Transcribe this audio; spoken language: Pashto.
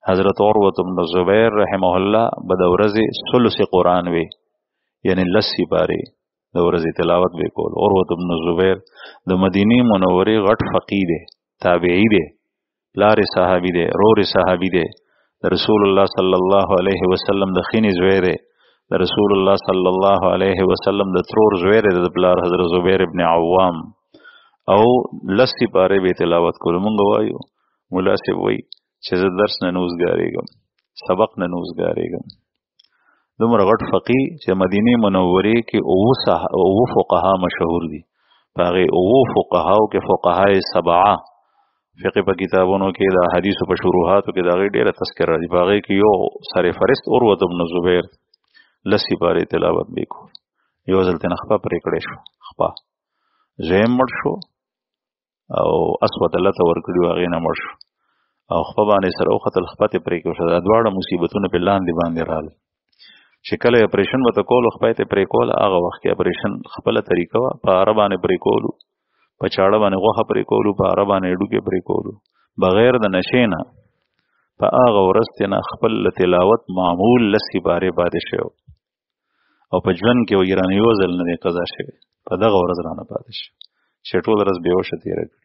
حضرت عروة بن زبیر رحمه الله بدورزی ثلث قرآن وی یعنی لسی پاری دورزی تلاوت وی کول. عروة بن زبیر د مدینی منوری غټ فقی دی، تابعی دی، لار صحابی دی، رور صحابی دی، رسول الله صلی الله علیه وسلم د خینی زوی دی، رسول الله صلی الله علیه وسلم د ترور زوی دی د بلار حضرت زبیر ابن عوام او لسی پاری به تلاوت کول. مونږ وایو مولا سی وای چې زه درس نه نوزګاریږم، سبق نه نوزګاریږم. دومره غټ فقی چې مدینه منوره کې او فقها مشهور دي. هغه او فقهاو کې فقهای سبعه فقه په کتابونو کې د حدیثو په شروحاتو کې دا غي ډیره تذکر راځي. هغه کې یو سره فرست عروة بن زبیر لسی پاره تلاوت وکړو. یو ځل تن خپه پرې کړې شو، خپه زم مړ شو او اسود الله ته ورکړي واغې نه مړ شو او خپه باندې سره او خپل خپته پرې کې شو. دا دواړه مصیبتونه په لاندې باندې رااله. چې کله اپریشن وته کول خپته پرې کول، هغه وخت کې اپریشن خپل طریقه وا په عربانه پرې کولو، په چاړه باندې غوخه پرې کولو، په عربانه ډوکې پرې کولو بغیر د نشینا. په هغه ورځ نه خپل تلاوت معمول لسی باره پاتې شو او په ژوند کې ویرانه یو ځل نه قضا شوی. په دغه ورځ رانه پاتې شو چې ټول ورځ بېهوشه تیره کړه.